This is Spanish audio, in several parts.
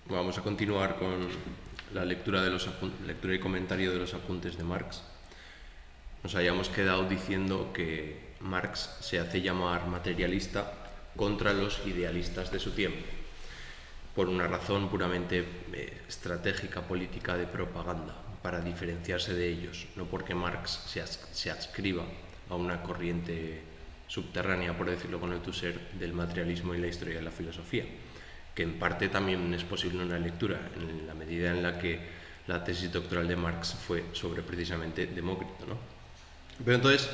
Vamos a continuar con la lectura y comentario de los apuntes de Marx. Nos habíamos quedado diciendo que Marx se hace llamar materialista contra los idealistas de su tiempo, por una razón puramente estratégica, política, de propaganda, para diferenciarse de ellos, no porque Marx se adscriba a una corriente subterránea, por decirlo con el Tusser, del materialismo y la historia de la filosofía, que en parte también es posible una lectura, en la medida en la que la tesis doctoral de Marx fue sobre precisamente Demócrito, ¿no? Pero entonces,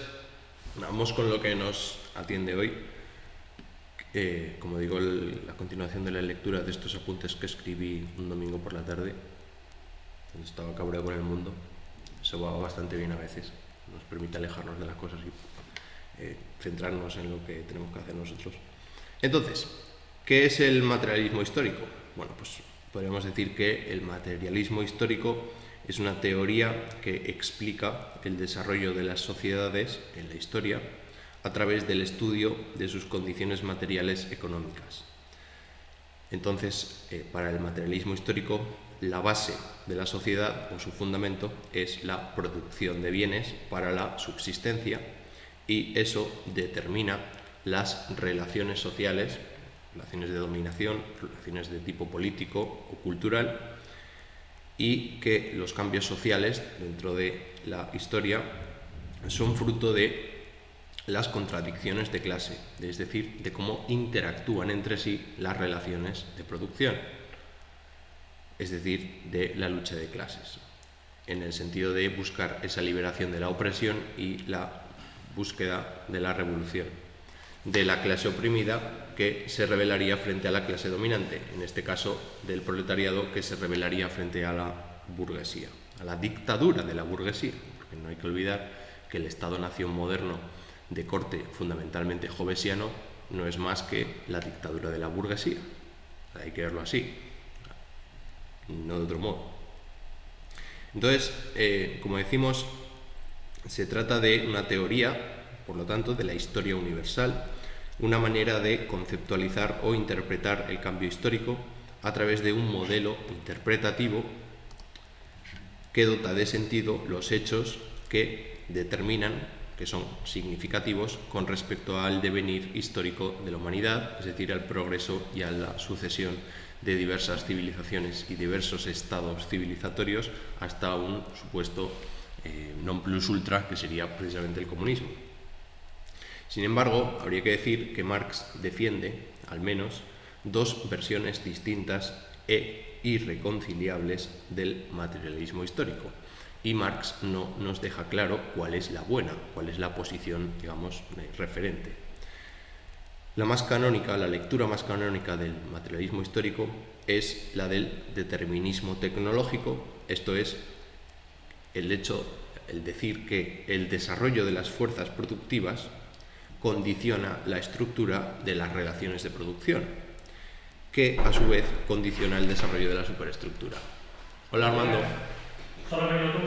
vamos con lo que nos atiende hoy. Como digo, la continuación de la lectura de estos apuntes que escribí un domingo por la tarde, cuando estaba cabreado con el mundo. Eso va bastante bien a veces, nos permite alejarnos de las cosas y centrarnos en lo que tenemos que hacer nosotros. Entonces, ¿qué es el materialismo histórico? Bueno, pues podríamos decir que el materialismo histórico es una teoría que explica el desarrollo de las sociedades en la historia a través del estudio de sus condiciones materiales económicas. Entonces, para el materialismo histórico, la base de la sociedad o su fundamento es la producción de bienes para la subsistencia, y eso determina las relaciones sociales, relaciones de dominación, relaciones de tipo político o cultural, y que los cambios sociales dentro de la historia son fruto de las contradicciones de clase, es decir, de cómo interactúan entre sí las relaciones de producción, es decir, de la lucha de clases, en el sentido de buscar esa liberación de la opresión y la búsqueda de la revolución de la clase oprimida, que se rebelaría frente a la clase dominante, en este caso del proletariado, que se rebelaría frente a la burguesía, a la dictadura de la burguesía, porque no hay que olvidar que el Estado-nación moderno de corte fundamentalmente hobbesiano no es más que la dictadura de la burguesía. Hay que verlo así, no de otro modo. Entonces, como decimos, se trata de una teoría, por lo tanto, de la historia universal, una manera de conceptualizar o interpretar el cambio histórico a través de un modelo interpretativo que dota de sentido los hechos que determinan, que son significativos con respecto al devenir histórico de la humanidad, es decir, al progreso y a la sucesión de diversas civilizaciones y diversos estados civilizatorios hasta un supuesto non plus ultra, que sería precisamente el comunismo. Sin embargo, habría que decir que Marx defiende, al menos, dos versiones distintas e irreconciliables del materialismo histórico. Y Marx no nos deja claro cuál es la buena, cuál es la posición, digamos, referente. La más canónica, la lectura más canónica del materialismo histórico es la del determinismo tecnológico, esto es, el decir que el desarrollo de las fuerzas productivas condiciona la estructura de las relaciones de producción, que a su vez condiciona el desarrollo de la superestructura. Hola, Armando. Solo vengo tú.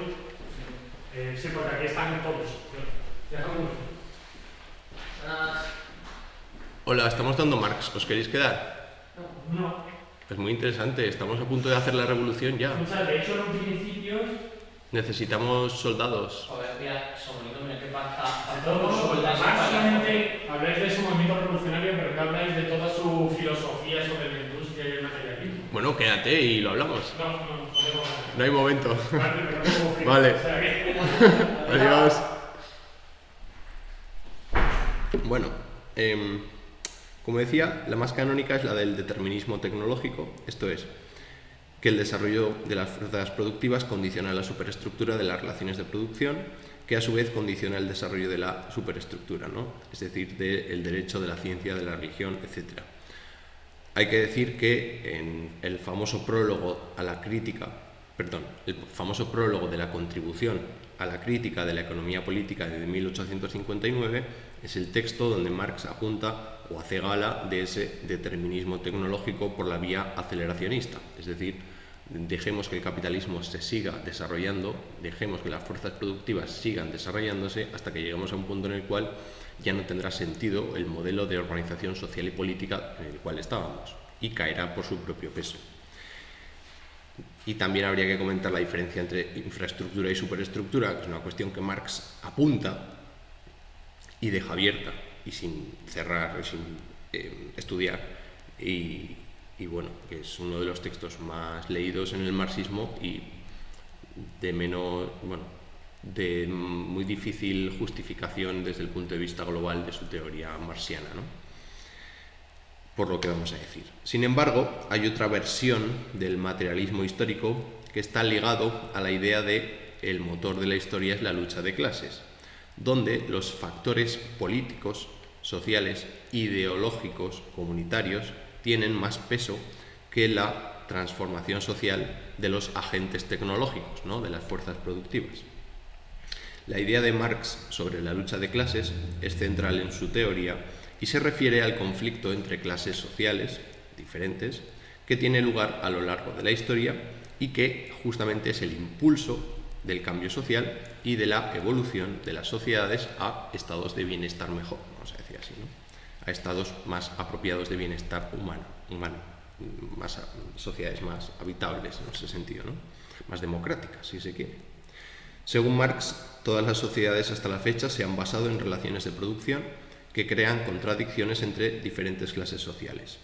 Sí, porque aquí están todos. Hola, estamos dando Marx. ¿Os queréis quedar? No. Es muy interesante. Estamos a punto de hacer la revolución ya. De hecho, los principios... Necesitamos soldados. Joder, mira, mira qué pasa. Básicamente habláis de su movimiento revolucionario, pero que habláis de toda su filosofía sobre la industria y el materialismo. Bueno, quédate y lo hablamos. No. No hay momento. Vale. Adiós. Bueno, como decía, la más canónica es la del determinismo tecnológico, esto es, que el desarrollo de las fuerzas productivas condiciona la superestructura de las relaciones de producción, que a su vez condiciona el desarrollo de la superestructura, ¿no? Es decir, del derecho, de la ciencia, de la religión, etc. Hay que decir que en el famoso prólogo a la crítica, el famoso prólogo de la contribución a la crítica de la economía política de 1859 es el texto donde Marx apunta o hace gala de ese determinismo tecnológico por la vía aceleracionista, es decir, dejemos que el capitalismo se siga desarrollando, dejemos que las fuerzas productivas sigan desarrollándose hasta que lleguemos a un punto en el cual ya no tendrá sentido el modelo de organización social y política en el cual estábamos y caerá por su propio peso. Y también habría que comentar la diferencia entre infraestructura y superestructura, que es una cuestión que Marx apunta y deja abierta, y sin cerrar, sin estudiar, y bueno, que es uno de los textos más leídos en el marxismo y de menos, bueno, de muy difícil justificación desde el punto de vista global de su teoría marxiana, ¿no? Por lo que vamos a decir. Sin embargo, hay otra versión del materialismo histórico que está ligado a la idea de el motor de la historia es la lucha de clases, donde los factores políticos, sociales, ideológicos, comunitarios, tienen más peso que la transformación social de los agentes tecnológicos, ¿no? De las fuerzas productivas. La idea de Marx sobre la lucha de clases es central en su teoría y se refiere al conflicto entre clases sociales diferentes que tiene lugar a lo largo de la historia y que justamente es el impulso del cambio social y de la evolución de las sociedades a estados de bienestar mejor, vamos a decir así, ¿no? A estados más apropiados de bienestar humano, más sociedades más habitables en ese sentido, ¿no? Más democráticas, si se quiere. Según Marx, todas las sociedades hasta la fecha se han basado en relaciones de producción que crean contradicciones entre diferentes clases sociales.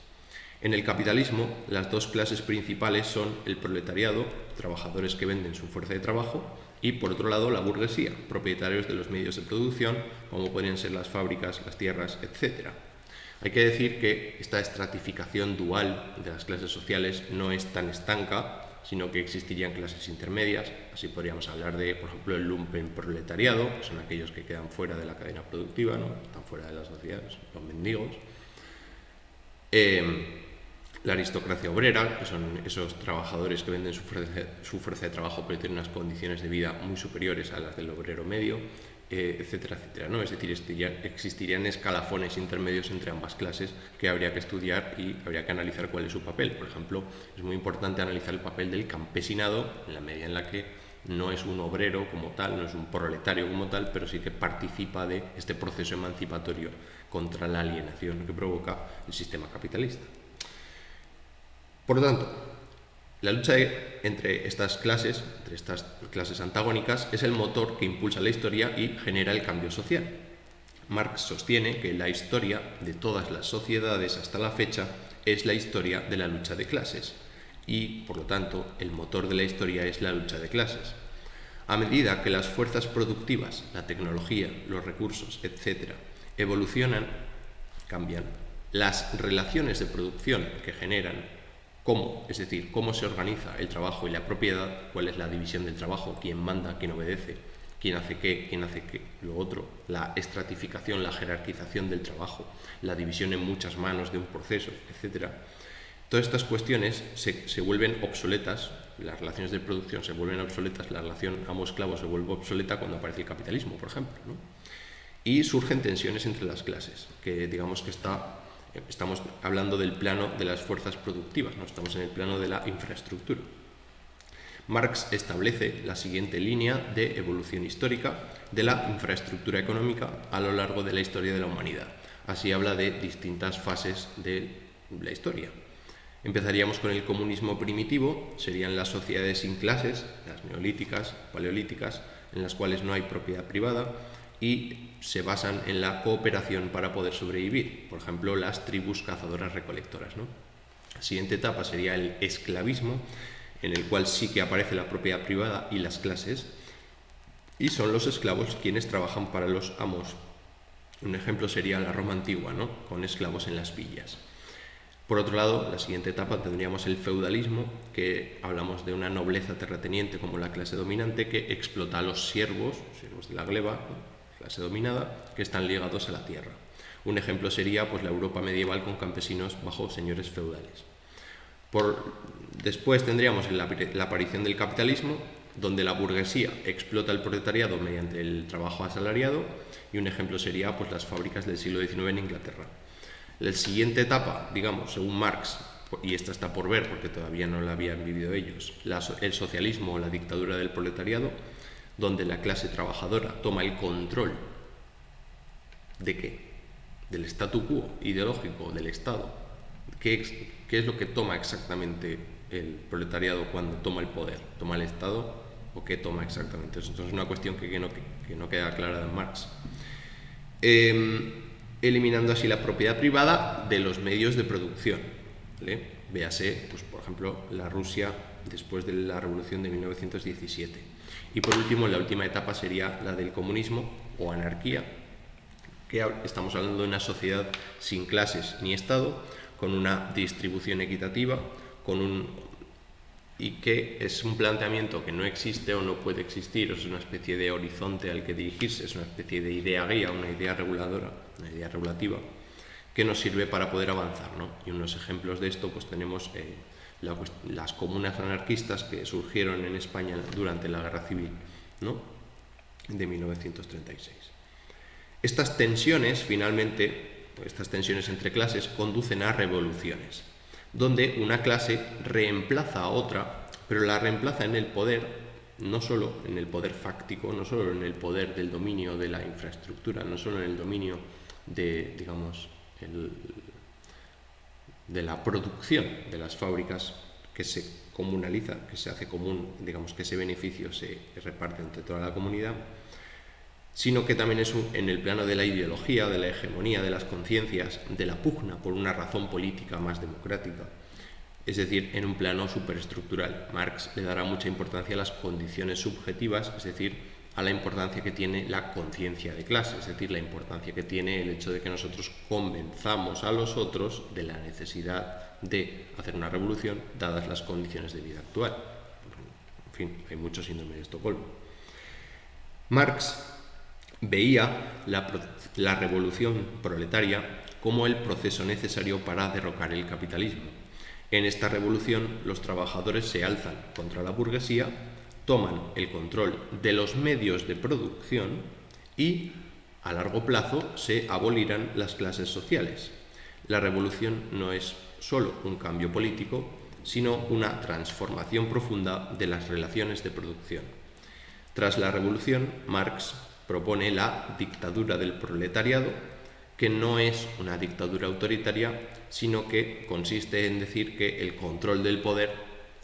En el capitalismo, las dos clases principales son el proletariado, trabajadores que venden su fuerza de trabajo, y por otro lado la burguesía, propietarios de los medios de producción, como podrían ser las fábricas, las tierras, etc. Hay que decir que esta estratificación dual de las clases sociales no es tan estanca, sino que existirían clases intermedias. Así podríamos hablar de, por ejemplo, el lumpenproletariado, que son aquellos que quedan fuera de la cadena productiva, ¿no? Están fuera de la sociedad, los mendigos. La aristocracia obrera, que son esos trabajadores que venden su fuerza de trabajo pero tienen unas condiciones de vida muy superiores a las del obrero medio, etcétera, etcétera, ¿no? Es decir, existirían escalafones intermedios entre ambas clases que habría que estudiar y habría que analizar cuál es su papel. Por ejemplo, es muy importante analizar el papel del campesinado en la medida en la que no es un obrero como tal, no es un proletario como tal, pero sí que participa de este proceso emancipatorio contra la alienación que provoca el sistema capitalista. Por lo tanto, la lucha entre estas clases antagónicas, es el motor que impulsa la historia y genera el cambio social. Marx sostiene que la historia de todas las sociedades hasta la fecha es la historia de la lucha de clases y, por lo tanto, el motor de la historia es la lucha de clases. A medida que las fuerzas productivas, la tecnología, los recursos, etc., evolucionan, cambian, las relaciones de producción que generan cómo, es decir, cómo se organiza el trabajo y la propiedad, cuál es la división del trabajo, quién manda, quién obedece, quién hace qué, lo otro, la estratificación, la jerarquización del trabajo, la división en muchas manos de un proceso, etc. Todas estas cuestiones se vuelven obsoletas, las relaciones de producción se vuelven obsoletas, la relación amo-esclavo se vuelve obsoleta cuando aparece el capitalismo, por ejemplo, ¿no? Y surgen tensiones entre las clases, que digamos que estamos hablando del plano de las fuerzas productivas, no estamos en el plano de la infraestructura. Marx establece la siguiente línea de evolución histórica de la infraestructura económica a lo largo de la historia de la humanidad. Así habla de distintas fases de la historia. Empezaríamos con el comunismo primitivo, serían las sociedades sin clases, las neolíticas, paleolíticas, en las cuales no hay propiedad privada, y se basan en la cooperación para poder sobrevivir, por ejemplo, las tribus cazadoras-recolectoras, ¿no? La siguiente etapa sería el esclavismo, en el cual sí que aparece la propiedad privada y las clases, y son los esclavos quienes trabajan para los amos. Un ejemplo sería la Roma antigua, ¿no? Con esclavos en las villas. Por otro lado, la siguiente etapa tendríamos el feudalismo, que hablamos de una nobleza terrateniente como la clase dominante que explota a los siervos de la gleba, ¿no? Clase dominada, que están ligados a la tierra. Un ejemplo sería pues, la Europa medieval con campesinos bajo señores feudales. Después tendríamos la aparición del capitalismo, donde la burguesía explota el proletariado mediante el trabajo asalariado, y un ejemplo sería pues, las fábricas del siglo XIX en Inglaterra. La siguiente etapa, digamos, según Marx, y esta está por ver porque todavía no la habían vivido ellos, el socialismo o la dictadura del proletariado, donde la clase trabajadora toma el control ¿de qué? Del statu quo ideológico del Estado. ¿Qué es lo que toma exactamente el proletariado cuando toma el poder? ¿Toma el Estado o qué toma exactamente? Entonces es una cuestión que no queda clara en Marx. Eliminando así la propiedad privada de los medios de producción, ¿vale? Véase, pues, por ejemplo, la Rusia después de la Revolución de 1917. Y por último, la última etapa sería la del comunismo o anarquía, que estamos hablando de una sociedad sin clases ni Estado, con una distribución equitativa, y que es un planteamiento que no existe o no puede existir, o es una especie de horizonte al que dirigirse, es una especie de idea guía, una idea reguladora, una idea regulativa, que nos sirve para poder avanzar, ¿no? Y unos ejemplos de esto, pues tenemos las comunas anarquistas que surgieron en España durante la Guerra Civil, ¿no?, de 1936. Estas tensiones, finalmente, estas tensiones entre clases, conducen a revoluciones, donde una clase reemplaza a otra, pero la reemplaza en el poder, no solo en el poder fáctico, no solo en el poder del dominio de la infraestructura, no solo en el dominio de, digamos, de la producción de las fábricas, que se comunaliza, que se hace común, digamos, que ese beneficio se reparte entre toda la comunidad, sino que también es en el plano de la ideología, de la hegemonía, de las conciencias, de la pugna por una razón política más democrática, es decir, en un plano superestructural. Marx le dará mucha importancia a las condiciones subjetivas, es decir, a la importancia que tiene la conciencia de clase, es decir, la importancia que tiene el hecho de que nosotros convenzamos a los otros de la necesidad de hacer una revolución dadas las condiciones de vida actual. En fin, hay mucho síndrome de Estocolmo. Marx veía la revolución proletaria como el proceso necesario para derrocar el capitalismo. En esta revolución, los trabajadores se alzan contra la burguesía, toman el control de los medios de producción y, a largo plazo, se abolirán las clases sociales. La revolución no es solo un cambio político, sino una transformación profunda de las relaciones de producción. Tras la revolución, Marx propone la dictadura del proletariado, que no es una dictadura autoritaria, sino que consiste en decir que el control del poder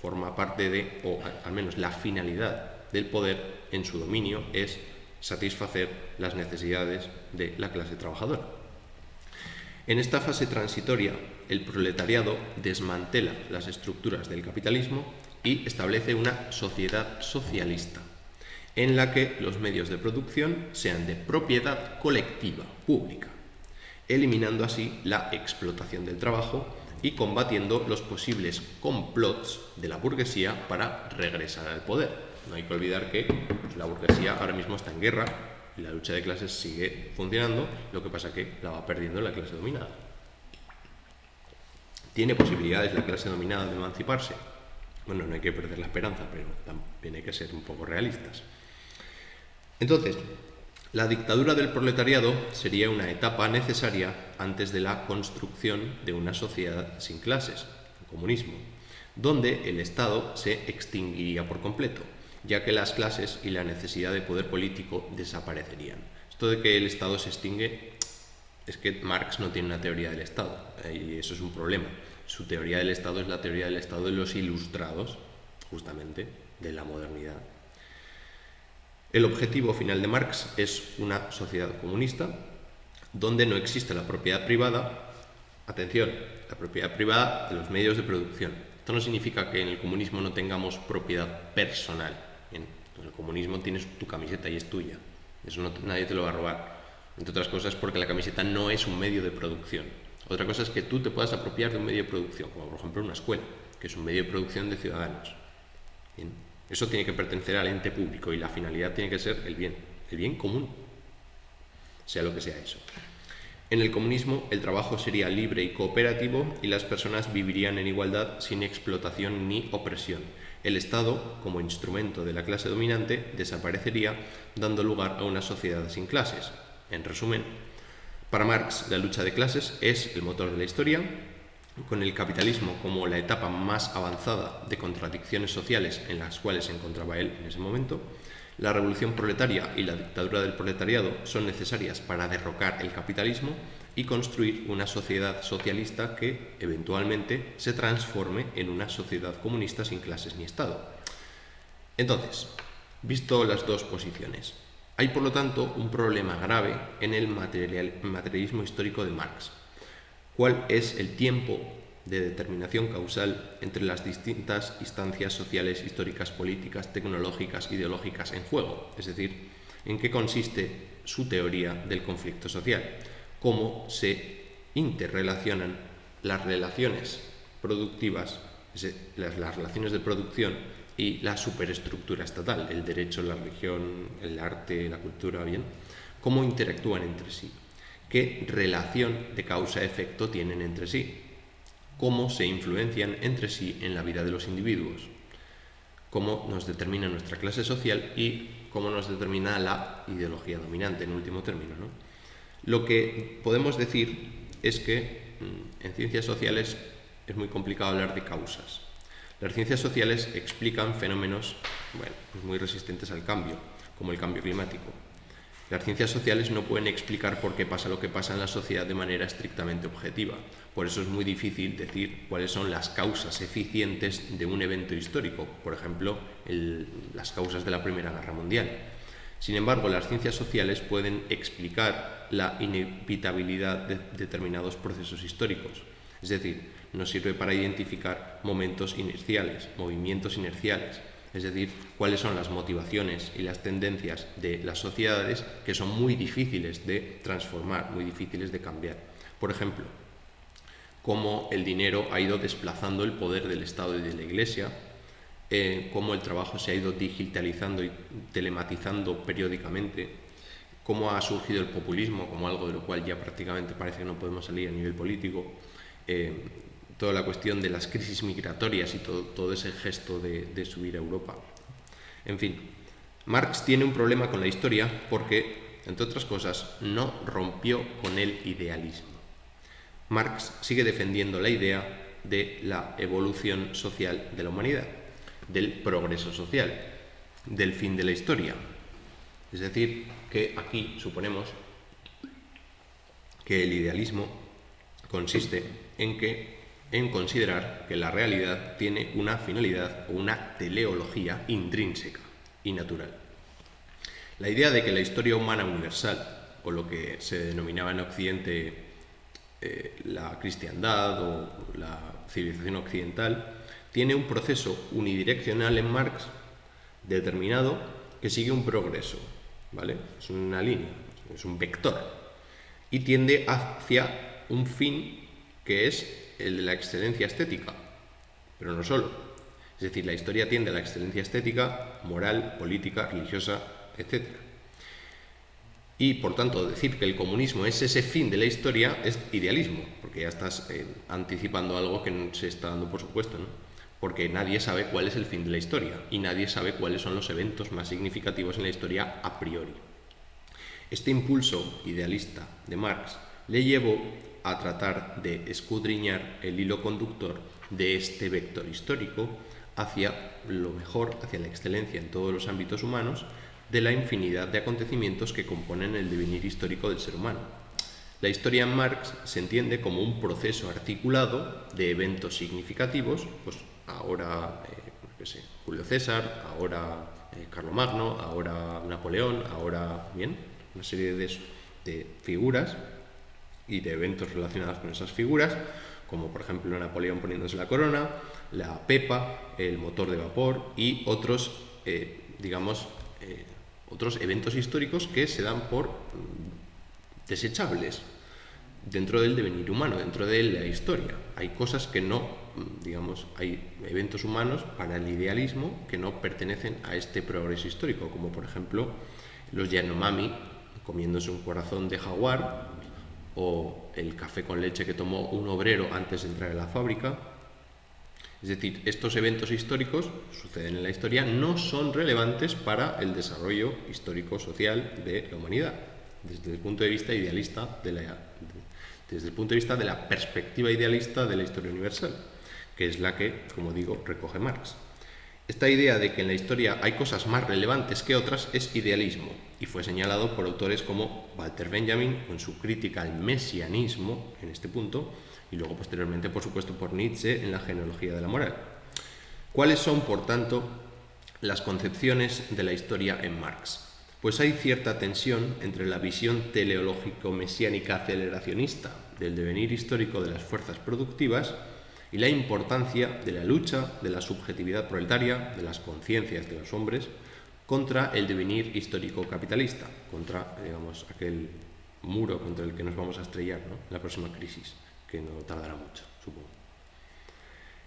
forma parte de, o al menos la finalidad del poder en su dominio es satisfacer las necesidades de la clase trabajadora. En esta fase transitoria, el proletariado desmantela las estructuras del capitalismo y establece una sociedad socialista, en la que los medios de producción sean de propiedad colectiva, pública, eliminando así la explotación del trabajo y combatiendo los posibles complots de la burguesía para regresar al poder. No hay que olvidar que la burguesía ahora mismo está en guerra y la lucha de clases sigue funcionando, lo que pasa que la va perdiendo la clase dominada. ¿Tiene posibilidades la clase dominada de emanciparse? Bueno, no hay que perder la esperanza, pero también hay que ser un poco realistas. Entonces, la dictadura del proletariado sería una etapa necesaria antes de la construcción de una sociedad sin clases, el comunismo, donde el Estado se extinguiría por completo, ya que las clases y la necesidad de poder político desaparecerían. Esto de que el Estado se extingue es que Marx no tiene una teoría del Estado, y eso es un problema. Su teoría del Estado es la teoría del Estado de los ilustrados, justamente, de la modernidad. El objetivo final de Marx es una sociedad comunista donde no existe la propiedad privada, atención, la propiedad privada de los medios de producción. Esto no significa que en el comunismo no tengamos propiedad personal. En el comunismo tienes tu camiseta y es tuya. Eso nadie te lo va a robar. Entre otras cosas porque la camiseta no es un medio de producción. Otra cosa es que tú te puedas apropiar de un medio de producción, como por ejemplo una escuela, que es un medio de producción de ciudadanos. ¿Bien? Eso tiene que pertenecer al ente público y la finalidad tiene que ser el bien común, sea lo que sea eso. En el comunismo el trabajo sería libre y cooperativo y las personas vivirían en igualdad sin explotación ni opresión. El Estado, como instrumento de la clase dominante, desaparecería, dando lugar a una sociedad sin clases. En resumen, para Marx la lucha de clases es el motor de la historia, con el capitalismo como la etapa más avanzada de contradicciones sociales en las cuales se encontraba él en ese momento. La revolución proletaria y la dictadura del proletariado son necesarias para derrocar el capitalismo y construir una sociedad socialista que, eventualmente, se transforme en una sociedad comunista sin clases ni Estado. Entonces, visto las dos posiciones, hay por lo tanto un problema grave en el materialismo histórico de Marx. ¿Cuál es el tiempo de determinación causal entre las distintas instancias sociales, históricas, políticas, tecnológicas, ideológicas en juego? Es decir, ¿en qué consiste su teoría del conflicto social? ¿Cómo se interrelacionan las relaciones productivas, las relaciones de producción y la superestructura estatal, el derecho, la religión, el arte, la cultura, bien? ¿Cómo interactúan entre sí? ¿Qué relación de causa-efecto tienen entre sí? ¿Cómo se influencian entre sí en la vida de los individuos? ¿Cómo nos determina nuestra clase social y cómo nos determina la ideología dominante, en último término, ¿no? Lo que podemos decir es que en ciencias sociales es muy complicado hablar de causas. Las ciencias sociales explican fenómenos pues muy resistentes al cambio, como el cambio climático. Las ciencias sociales no pueden explicar por qué pasa lo que pasa en la sociedad de manera estrictamente objetiva. Por eso es muy difícil decir cuáles son las causas eficientes de un evento histórico, por ejemplo, las causas de la Primera Guerra Mundial. Sin embargo, las ciencias sociales pueden explicar la inevitabilidad de determinados procesos históricos. Es decir, nos sirve para identificar momentos inerciales, movimientos inerciales. Es decir, cuáles son las motivaciones y las tendencias de las sociedades que son muy difíciles de transformar, muy difíciles de cambiar. Por ejemplo, cómo el dinero ha ido desplazando el poder del Estado y de la Iglesia, cómo el trabajo se ha ido digitalizando y telematizando periódicamente, cómo ha surgido el populismo como algo de lo cual ya prácticamente parece que no podemos salir a nivel político, toda la cuestión de las crisis migratorias y todo ese gesto de subir a Europa. En fin, Marx tiene un problema con la historia porque, entre otras cosas, no rompió con el idealismo. Marx sigue defendiendo la idea de la evolución social de la humanidad, del progreso social, del fin de la historia. Es decir, que aquí suponemos que el idealismo consiste en considerar que la realidad tiene una finalidad o una teleología intrínseca y natural. La idea de que la historia humana universal, o lo que se denominaba en Occidente la cristiandad o la civilización occidental, tiene un proceso unidireccional en Marx determinado que sigue un progreso, ¿vale? Es una línea, es un vector y tiende hacia un fin que es el de la excelencia estética, pero no solo. Es decir, la historia tiende a la excelencia estética, moral, política, religiosa, etc. Y, por tanto, decir que el comunismo es ese fin de la historia es idealismo, porque ya estás anticipando algo que no se está dando por supuesto, ¿no? Porque nadie sabe cuál es el fin de la historia y nadie sabe cuáles son los eventos más significativos en la historia a priori. Este impulso idealista de Marx le llevó a tratar de escudriñar el hilo conductor de este vector histórico hacia lo mejor, hacia la excelencia en todos los ámbitos humanos, de la infinidad de acontecimientos que componen el devenir histórico del ser humano. La historia en Marx se entiende como un proceso articulado de eventos significativos, pues ahora, Julio César, ahora Carlomagno, ahora Napoleón, ahora, bien, una serie de figuras y de eventos relacionados con esas figuras, como por ejemplo Napoleón poniéndose la corona, la pepa, el motor de vapor y otros, otros eventos históricos que se dan por desechables dentro del devenir humano, dentro de la historia. Hay cosas que no, hay eventos humanos para el idealismo que no pertenecen a este progreso histórico, como por ejemplo los Yanomami comiéndose un corazón de jaguar, o el café con leche que tomó un obrero antes de entrar en la fábrica. Es decir, estos eventos históricos suceden en la historia, no son relevantes para el desarrollo histórico-social de la humanidad, desde el punto de vista idealista, desde el punto de vista de la perspectiva idealista de la historia universal, que es la que, como digo, recoge Marx. Esta idea de que en la historia hay cosas más relevantes que otras es idealismo y fue señalado por autores como Walter Benjamin en su crítica al mesianismo en este punto y luego posteriormente, por supuesto, por Nietzsche en la genealogía de la moral. ¿Cuáles son, por tanto, las concepciones de la historia en Marx? Pues hay cierta tensión entre la visión teleológico-mesiánica aceleracionista del devenir histórico de las fuerzas productivas y la importancia de la lucha de la subjetividad proletaria, de las conciencias de los hombres, contra el devenir histórico capitalista, contra, digamos, aquel muro contra el que nos vamos a estrellar, ¿no?, en la próxima crisis, que no tardará mucho, supongo.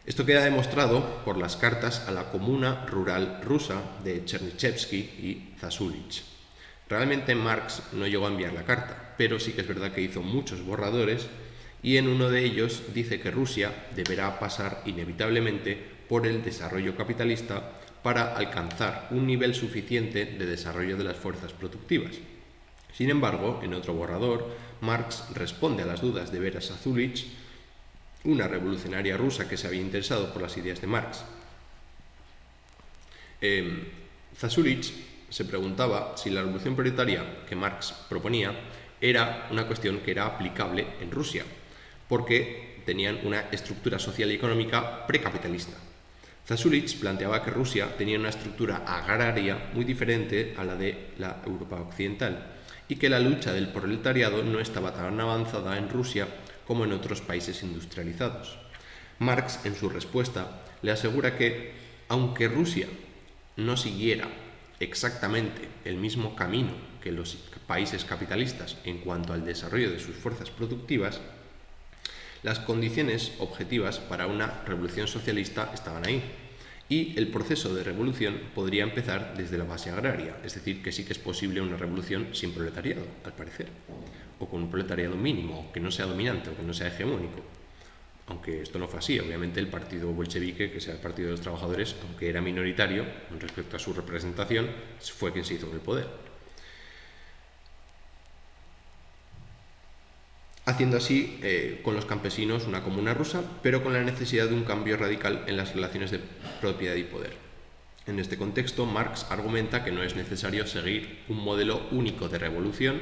Esto queda demostrado por las cartas a la comuna rural rusa de Chernyshevsky y Zasulich. Realmente Marx no llegó a enviar la carta, pero sí que es verdad que hizo muchos borradores y en uno de ellos dice que Rusia deberá pasar inevitablemente por el desarrollo capitalista para alcanzar un nivel suficiente de desarrollo de las fuerzas productivas. Sin embargo, en otro borrador, Marx responde a las dudas de Vera Zasulich, una revolucionaria rusa que se había interesado por las ideas de Marx. Zasulich se preguntaba si la revolución proletaria que Marx proponía era una cuestión que era aplicable en Rusia, porque tenían una estructura social y económica precapitalista. Zasulich planteaba que Rusia tenía una estructura agraria muy diferente a la de la Europa occidental y que la lucha del proletariado no estaba tan avanzada en Rusia como en otros países industrializados. Marx, en su respuesta, le asegura que, aunque Rusia no siguiera exactamente el mismo camino que los países capitalistas en cuanto al desarrollo de sus fuerzas productivas, las condiciones objetivas para una revolución socialista estaban ahí. Y el proceso de revolución podría empezar desde la base agraria, es decir, que sí que es posible una revolución sin proletariado, al parecer, o con un proletariado mínimo, que no sea dominante o que no sea hegemónico. Aunque esto no fue así, obviamente el partido bolchevique, que sea el Partido de los Trabajadores, aunque era minoritario respecto a su representación, fue quien se hizo con el poder. Haciendo así con los campesinos una comuna rusa, pero con la necesidad de un cambio radical en las relaciones de propiedad y poder. En este contexto, Marx argumenta que no es necesario seguir un modelo único de revolución,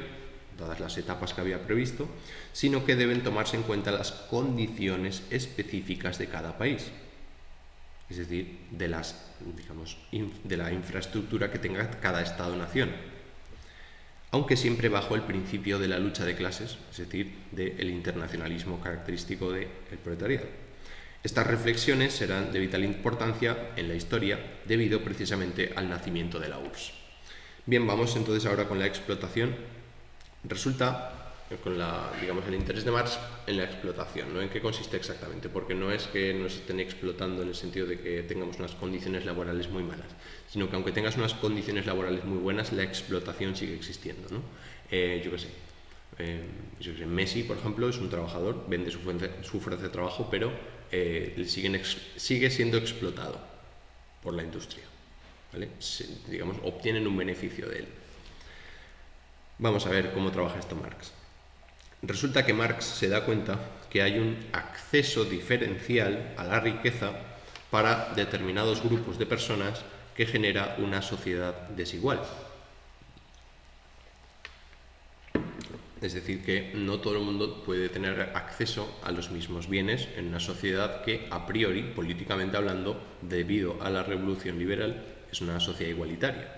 dadas las etapas que había previsto, sino que deben tomarse en cuenta las condiciones específicas de cada país, es decir, de la infraestructura que tenga cada Estado-nación, aunque siempre bajo el principio de la lucha de clases, es decir, del internacionalismo característico del proletariado. Estas reflexiones serán de vital importancia en la historia debido precisamente al nacimiento de la URSS. Bien, vamos entonces ahora con la explotación. Resulta con el interés de Marx en la explotación, ¿no? ¿En qué consiste exactamente? Porque no es que nos estén explotando en el sentido de que tengamos unas condiciones laborales muy malas, sino que aunque tengas unas condiciones laborales muy buenas, la explotación sigue existiendo, ¿no? Yo qué sé, Messi, por ejemplo, es un trabajador, vende su fuerza de trabajo, pero sigue siendo explotado por la industria, ¿vale? Obtienen un beneficio de él. Vamos a ver cómo trabaja esto Marx. Resulta que Marx se da cuenta que hay un acceso diferencial a la riqueza para determinados grupos de personas que genera una sociedad desigual. Es decir, que no todo el mundo puede tener acceso a los mismos bienes en una sociedad que, a priori, políticamente hablando, debido a la revolución liberal, es una sociedad igualitaria.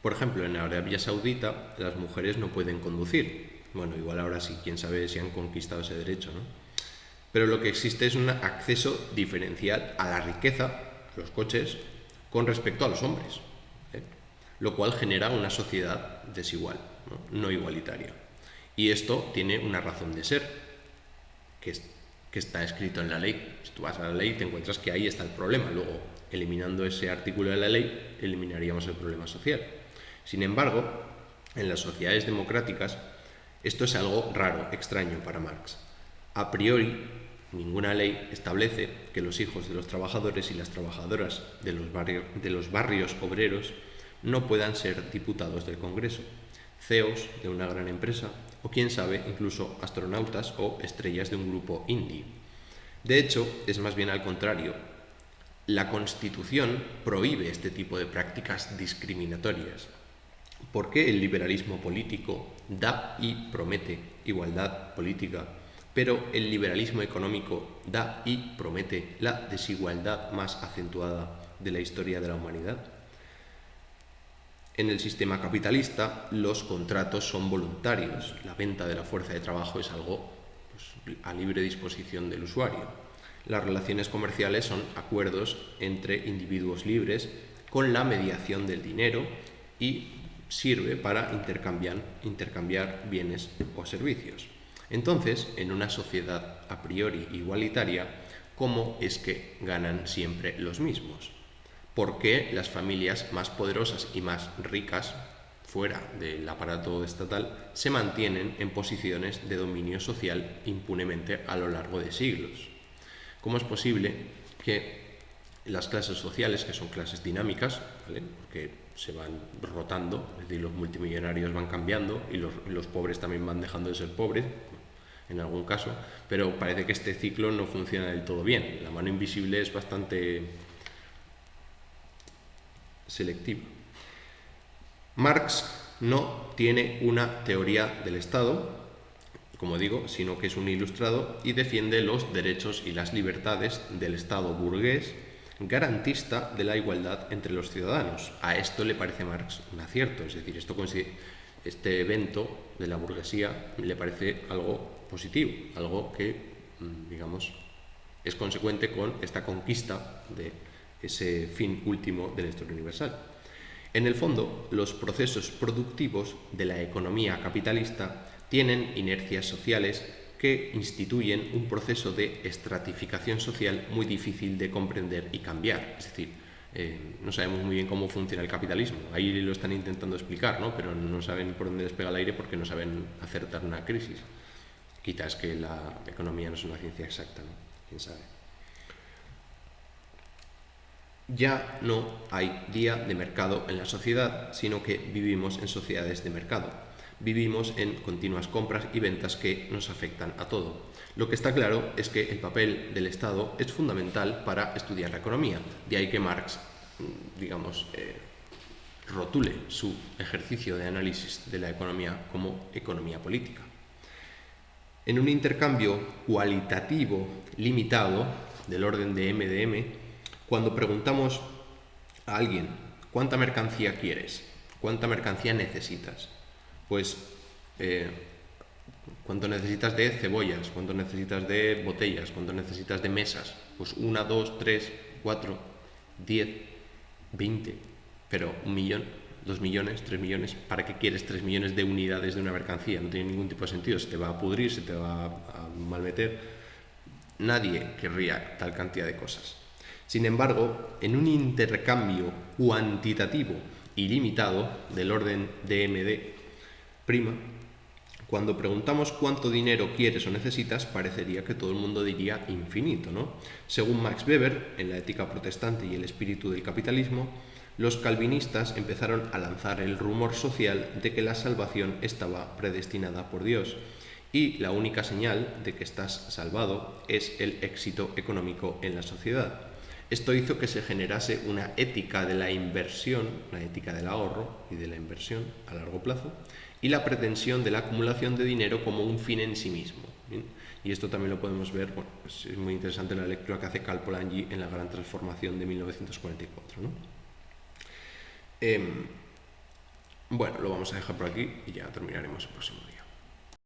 Por ejemplo, en Arabia Saudita las mujeres no pueden conducir. Bueno, igual ahora sí, quién sabe si han conquistado ese derecho, ¿no? Pero lo que existe es un acceso diferencial a la riqueza, a los coches, con respecto a los hombres, ¿eh? Lo cual genera una sociedad desigual, no igualitaria. Y esto tiene una razón de ser, que está escrito en la ley. Si tú vas a la ley te encuentras que ahí está el problema. Luego, eliminando ese artículo de la ley, eliminaríamos el problema social. Sin embargo, en las sociedades democráticas, esto es algo raro, extraño para Marx. A priori, ninguna ley establece que los hijos de los trabajadores y las trabajadoras de los barrios obreros no puedan ser diputados del Congreso, CEOs de una gran empresa o, quién sabe, incluso astronautas o estrellas de un grupo indie. De hecho, es más bien al contrario. La Constitución prohíbe este tipo de prácticas discriminatorias, porque el liberalismo político da y promete igualdad política, pero el liberalismo económico da y promete la desigualdad más acentuada de la historia de la humanidad. En el sistema capitalista, los contratos son voluntarios. La venta de la fuerza de trabajo es algo a libre disposición del usuario. Las relaciones comerciales son acuerdos entre individuos libres con la mediación del dinero y sirve para intercambiar bienes o servicios. Entonces, en una sociedad a priori igualitaria, ¿cómo es que ganan siempre los mismos? ¿Por qué las familias más poderosas y más ricas, fuera del aparato estatal, se mantienen en posiciones de dominio social impunemente a lo largo de siglos? ¿Cómo es posible que las clases sociales, que son clases dinámicas, ¿vale?, porque se van rotando, es decir, los multimillonarios van cambiando y los pobres también van dejando de ser pobres, en algún caso, pero parece que este ciclo no funciona del todo bien. La mano invisible es bastante selectiva. Marx no tiene una teoría del Estado, como digo, sino que es un ilustrado y defiende los derechos y las libertades del Estado burgués, garantista de la igualdad entre los ciudadanos. A esto le parece a Marx un acierto, es decir, este evento de la burguesía le parece algo positivo, algo que, digamos, es consecuente con esta conquista de ese fin último de la historia universal. En el fondo, los procesos productivos de la economía capitalista tienen inercias sociales que instituyen un proceso de estratificación social muy difícil de comprender y cambiar. Es decir, no sabemos muy bien cómo funciona el capitalismo. Ahí lo están intentando explicar, ¿no?, pero no saben por dónde despega el aire porque no saben acertar una crisis. Quizás que la economía no es una ciencia exacta, ¿no? ¿Quién sabe? Ya no hay día de mercado en la sociedad, sino que vivimos en sociedades de mercado. Vivimos en continuas compras y ventas que nos afectan a todo. Lo que está claro es que el papel del Estado es fundamental para estudiar la economía. De ahí que Marx, digamos, rotule su ejercicio de análisis de la economía como economía política. En un intercambio cualitativo limitado, del orden de M de M, cuando preguntamos a alguien ¿cuánta mercancía quieres? ¿Cuánta mercancía necesitas? Pues, ¿cuánto necesitas de cebollas? ¿Cuánto necesitas de botellas? ¿Cuánto necesitas de mesas? Pues 1, 2, 3, 4, 10, 20, pero 1 millón, 2 millones, 3 millones. ¿Para qué quieres 3 millones de unidades de una mercancía? No tiene ningún tipo de sentido, se te va a pudrir, se te va a malmeter. Nadie querría tal cantidad de cosas. Sin embargo, en un intercambio cuantitativo ilimitado del orden de MD', cuando preguntamos cuánto dinero quieres o necesitas, parecería que todo el mundo diría infinito, ¿no? Según Max Weber, en La ética protestante y el espíritu del capitalismo, los calvinistas empezaron a lanzar el rumor social de que la salvación estaba predestinada por Dios y la única señal de que estás salvado es el éxito económico en la sociedad. Esto hizo que se generase una ética de la inversión, una ética del ahorro y de la inversión a largo plazo, y la pretensión de la acumulación de dinero como un fin en sí mismo. ¿Bien? Y esto también lo podemos ver, bueno, es muy interesante la lectura que hace Karl Polanyi en La Gran Transformación de 1944, ¿no? Bueno, lo vamos a dejar por aquí y ya terminaremos el próximo.